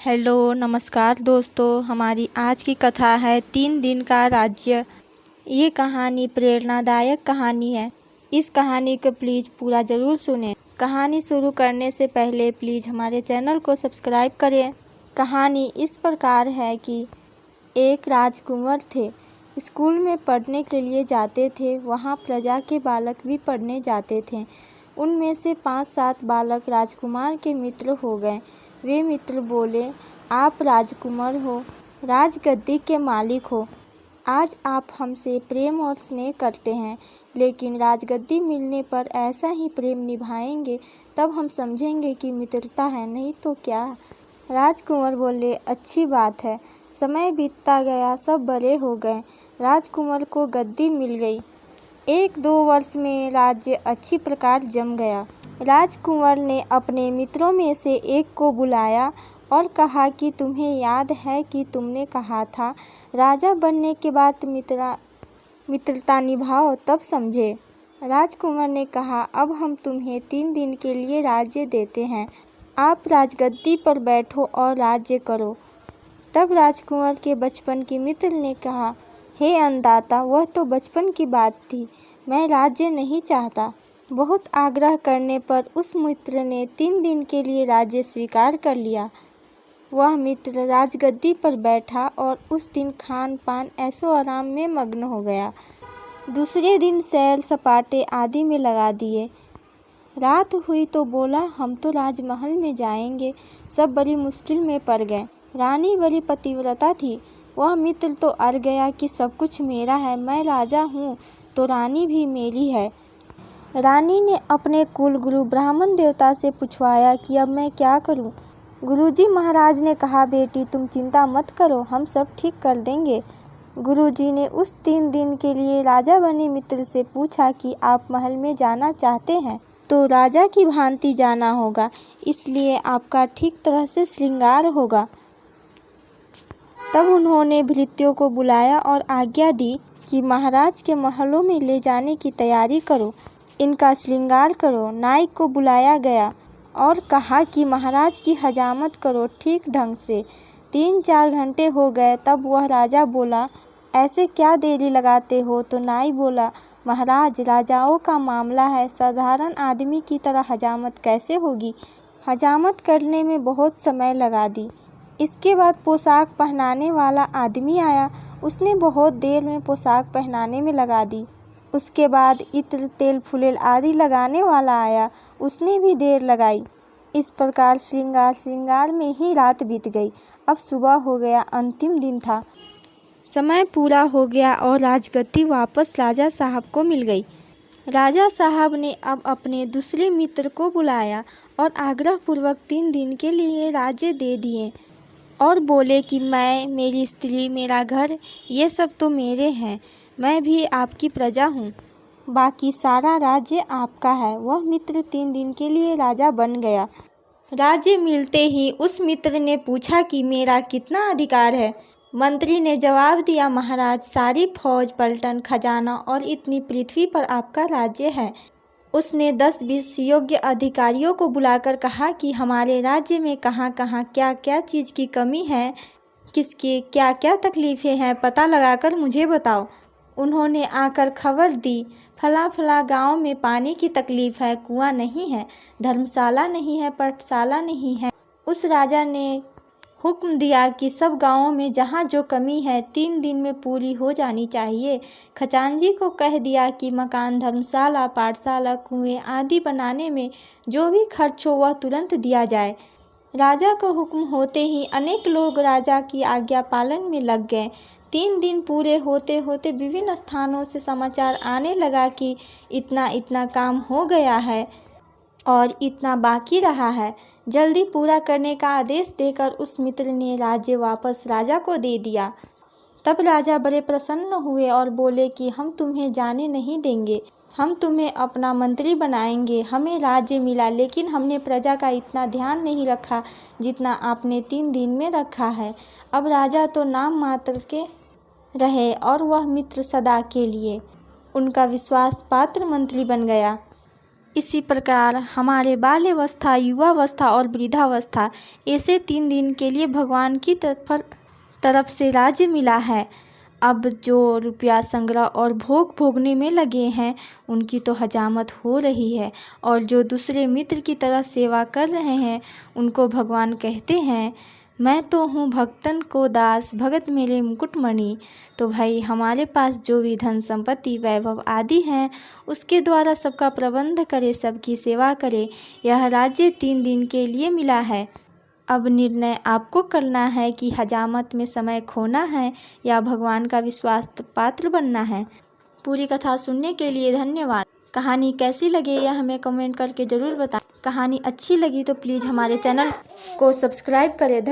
Hello नमस्कार दोस्तों, हमारी आज की कथा है 3 दिन का राज्य। ये कहानी प्रेरणादायक कहानी है। इस कहानी को प्लीज़ पूरा ज़रूर सुनें। कहानी शुरू करने से पहले प्लीज़ हमारे चैनल को सब्सक्राइब करें। कहानी इस प्रकार है कि एक राजकुंवर थे। स्कूल में पढ़ने के लिए जाते थे। वहाँ प्रजा के बालक भी पढ़ने जाते थे। उनमें से 5-7 बालक राजकुमार के मित्र हो गए। वे मित्र बोले, आप राजकुमार हो, राजगद्दी के मालिक हो। आज आप हमसे प्रेम और स्नेह करते हैं, लेकिन राजगद्दी मिलने पर ऐसा ही प्रेम निभाएंगे तब हम समझेंगे कि मित्रता है, नहीं तो क्या। राजकुमार बोले, अच्छी बात है। समय बीतता गया, सब बड़े हो गए। राजकुमार को गद्दी मिल गई। 1-2 वर्ष में राज्य अच्छी प्रकार जम गया। राजकुंवर ने अपने मित्रों में से एक को बुलाया और कहा कि तुम्हें याद है कि तुमने कहा था राजा बनने के बाद मित्रता निभाओ, तब समझे। राजकुमार ने कहा, अब हम तुम्हें 3 दिन के लिए राज्य देते हैं। आप राजगद्दी पर बैठो और राज्य करो। तब राजकुमार के बचपन के मित्र ने कहा, हे अन्नदाता, वह तो बचपन की बात थी, मैं राज्य नहीं चाहता। बहुत आग्रह करने पर उस मित्र ने 3 दिन के लिए राज्य स्वीकार कर लिया। वह मित्र राजगद्दी पर बैठा और उस दिन खान पान ऐशो आराम में मग्न हो गया। दूसरे दिन सैर सपाटे आदि में लगा दिए। रात हुई तो बोला, हम तो राजमहल में जाएंगे। सब बड़ी मुश्किल में पड़ गए। रानी बड़ी पतिव्रता थी। वह मित्र तो अड़ गया कि सब कुछ मेरा है, मैं राजा हूँ तो रानी भी मेरी है। रानी ने अपने कुल गुरु ब्राह्मण देवता से पूछवाया कि अब मैं क्या करूं। गुरुजी महाराज ने कहा, बेटी तुम चिंता मत करो, हम सब ठीक कर देंगे। गुरुजी ने उस 3 दिन के लिए राजा बने मित्र से पूछा कि आप महल में जाना चाहते हैं तो राजा की भांति जाना होगा, इसलिए आपका ठीक तरह से श्रृंगार होगा। तब उन्होंने भृत्यों को बुलाया और आज्ञा दी कि महाराज के महलों में ले जाने की तैयारी करो, इनका श्रृंगार करो। नायक को बुलाया गया और कहा कि महाराज की हजामत करो ठीक ढंग से। 3-4 घंटे हो गए, तब वह राजा बोला, ऐसे क्या देरी लगाते हो। तो नाई बोला, महाराज राजाओं का मामला है, साधारण आदमी की तरह हजामत कैसे होगी। हजामत करने में बहुत समय लगा दी। इसके बाद पोशाक पहनाने वाला आदमी आया, उसने बहुत देर में पोशाक पहनाने में लगा दी। उसके बाद इत्र तेल फुलेल आदि लगाने वाला आया, उसने भी देर लगाई। इस प्रकार श्रृंगार में ही रात बीत गई। अब सुबह हो गया, अंतिम दिन था। समय पूरा हो गया और राजगद्दी वापस राजा साहब को मिल गई। राजा साहब ने अब अपने दूसरे मित्र को बुलाया और आग्रहपूर्वक 3 दिन के लिए राज्य दे दिए और बोले कि मैं, मेरी स्त्री, मेरा घर, ये सब तो मेरे हैं, मैं भी आपकी प्रजा हूँ, बाकी सारा राज्य आपका है। वह मित्र 3 दिन के लिए राजा बन गया। राज्य मिलते ही उस मित्र ने पूछा कि मेरा कितना अधिकार है। मंत्री ने जवाब दिया, महाराज सारी फौज, पलटन, खजाना और इतनी पृथ्वी पर आपका राज्य है। उसने 10-20 योग्य अधिकारियों को बुलाकर कहा कि हमारे राज्य में कहाँ कहाँ क्या क्या चीज़ की कमी है, किसकी क्या क्या तकलीफ़ें हैं, पता लगाकर मुझे बताओ। उन्होंने आकर खबर दी, फला गांव में पानी की तकलीफ़ है, कुआं नहीं है, धर्मशाला नहीं है, पाठशाला नहीं है। उस राजा ने हुक्म दिया कि सब गांवों में जहां जो कमी है 3 दिन में पूरी हो जानी चाहिए। खजांची को कह दिया कि मकान, धर्मशाला, पाठशाला, कुएं आदि बनाने में जो भी खर्च हो वह तुरंत दिया जाए। राजा का हुक्म होते ही अनेक लोग राजा की आज्ञा पालन में लग गए। 3 दिन पूरे होते होते विभिन्न स्थानों से समाचार आने लगा कि इतना इतना काम हो गया है और इतना बाकी रहा है। जल्दी पूरा करने का आदेश देकर उस मित्र ने राज्य वापस राजा को दे दिया। तब राजा बड़े प्रसन्न हुए और बोले कि हम तुम्हें जाने नहीं देंगे, हम तुम्हें अपना मंत्री बनाएंगे। हमें राज्य मिला, लेकिन हमने प्रजा का इतना ध्यान नहीं रखा जितना आपने 3 दिन में रखा है। अब राजा तो नाम मात्र के रहे और वह मित्र सदा के लिए उनका विश्वास पात्र मंत्री बन गया। इसी प्रकार हमारे बाल्यावस्था, युवावस्था और वृद्धावस्था, ऐसे 3 दिन के लिए भगवान की तरफ से राज्य मिला है। अब जो रुपया संग्रह और भोग भोगने में लगे हैं उनकी तो हजामत हो रही है, और जो दूसरे मित्र की तरह सेवा कर रहे हैं उनको भगवान कहते हैं, मैं तो हूँ भक्तन को दास, भगत मेरे मुकुटमणि। तो भाई हमारे पास जो भी धन संपत्ति, वैभव आदि हैं उसके द्वारा सबका प्रबंध करे, सबकी सेवा करे। यह राज्य 3 दिन के लिए मिला है। अब निर्णय आपको करना है कि हजामत में समय खोना है या भगवान का विश्वास पात्र बनना है। पूरी कथा सुनने के लिए धन्यवाद। कहानी कैसी लगी यह हमें कमेंट करके ज़रूर बताएं। कहानी अच्छी लगी तो प्लीज़ हमारे चैनल को सब्सक्राइब करें।